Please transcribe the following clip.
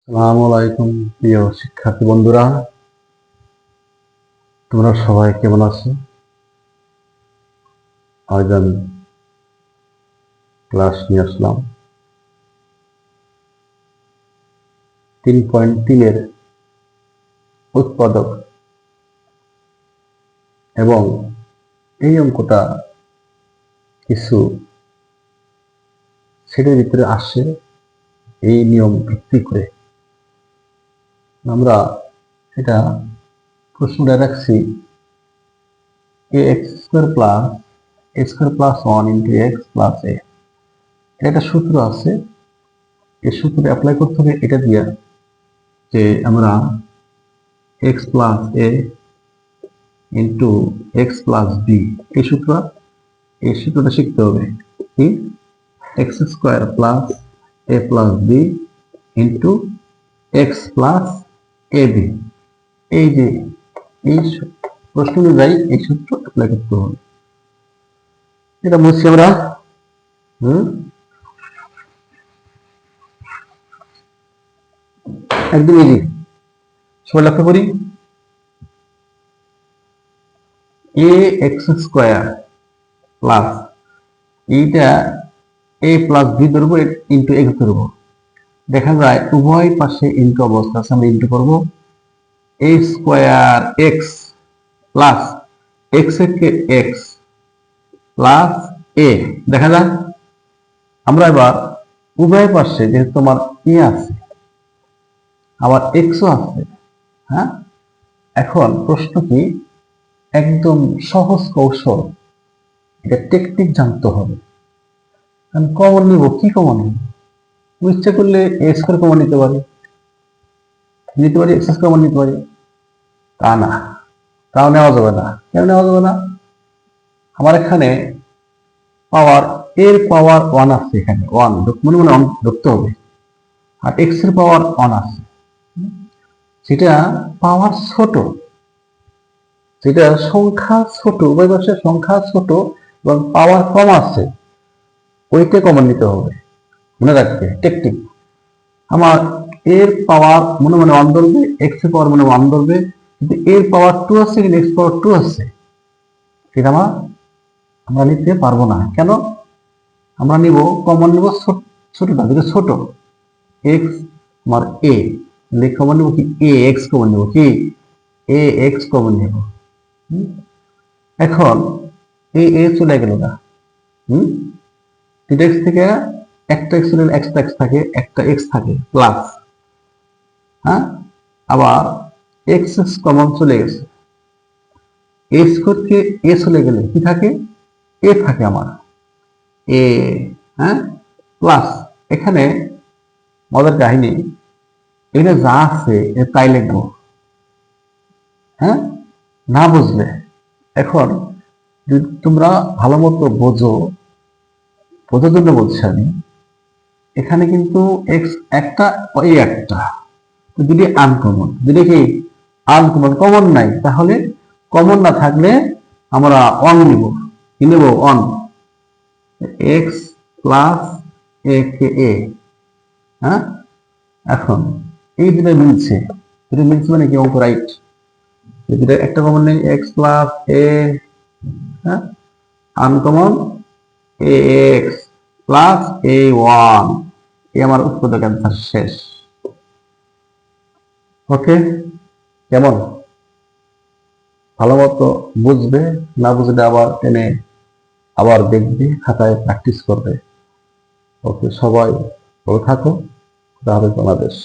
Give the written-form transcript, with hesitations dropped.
আসসালামু আলাইকুম প্রিয় শিক্ষার্থী বন্ধুরা, তোমরা সবাই কেমন আছো? আজ আমি ক্লাস নিয়ে আসলাম 3.3 উৎপাদক এবং এই অঙ্কটা কিছু সেটের ভিতরে আসে। এই নিয়ম ভিত্তি করে আমরা এটা প্রশ্নটা রাখছি ax square plus a square plus 1 into x plus a। এটা সূত্র আছে, এই সূত্র অ্যাপ্লাই করতে হবে এটা দিয়া যে আমরা x plus a into x plus b এই সূত্রটা শিখতে হবে কি x square plus a plus b into x plus ab। এই যে এই প্রশ্ন অনুযায়ী এই সূত্র অ্যাপ্লাই করতে হবে। এটা মুছি আমরা একদম ইজি। সবাই লক্ষ্য করি a x স্কয়ার প্লাস এইটা a প্লাস b ধরবো ইন্টু x ধরবো। দেখা যায় উভয় পাশে ইন্টু অবস্থা আছে, আমরা ইন্টু করবো a square x plus x একে x প্লাস a। দেখা যায় আমরা এবার উভয় পাশে যেহেতু তোমার a আছে আবার x ও আছে, হ্যাঁ, এখন প্রশ্ন কি একদম সহজ কৌশল, এটা টেকনিক জানতে হবে। কমন নিব, কি কমন নিব? ইচ্ছা করলে a স্কয়ার কমন নিতে পারি x স্কয়ার কমন নিতে পারি, তা না, তাও নেওয়া যাবে না। কেন নেওয়া যাবে না? আমার এখানে পাওয়ার এর পাওয়ার 1 আছে, এখানে 1 মনে মনে ধরতে হবে, আর x এর পাওয়ার 1 আছে, সেটা পাওয়ার ছোট, যেটা সংখ্যা ছোট, উভয় পাশে সংখ্যা ছোট এবং পাওয়ার কম আছে, ওইটা কমন নিতে হবে। মনে রাখবে টেকনিক। আমার এর পাওয়ার মনে মনে 1 ধরবে, x এর পাওয়ার মনে 1 ধরবে, কিন্তু এর পাওয়ার 2 আছে কিন্তু x পাওয়ার 2 আছে, এটা আমরা নিতে পারবো না। কেন? আমরা নিব কমন নিব ছোটটা, যেটা ছোট x আমার a, কমন নিব কি a x কমন নিব, কি a x কমন নিব। এখন এই a চলে গেল না, x থেকে একটা x চলে, একটা x থাকে, একটা x থাকে প্লাস, হ্যাঁ, আবার x কমন চলে গেছে, a স্কয়ার থেকে a চলে গেলে কি থাকে? a থাকে আমার a, হ্যাঁ, প্লাস এখানে মজার কাহিনী, এখানে যা আছে তাই লিখবো, হ্যাঁ, না বুঝলে। এখন যদি তোমরা ভালো মতো বোঝার জন্য বলছি আমি, এখানে কিন্তু x একটা এই একটা দুটি আনকমন, দুটি কি আনকমন, কমন নাই, তাহলে কমন না থাকলে আমরা অন নিব, কি নেব? On, x plus a K a, হ্যাঁ। এখন এই দুটো মিলছে, মানে কি অঙ্ক রাইট। দুটো একটা কমন নেই, x প্লাস a, হ্যাঁ, আনকমন ax প্লাস a1, এই আমার উৎপাদক অ্যান্সার শেষ। ওকে, কেমন? ভালো মতো বুঝবে, না বুঝলে আবার টেনে আবার দেখবে, খাতায় প্র্যাকটিস করবে। ওকে, সবাই ভালো থাকো। তাহলে বাংলাদেশ।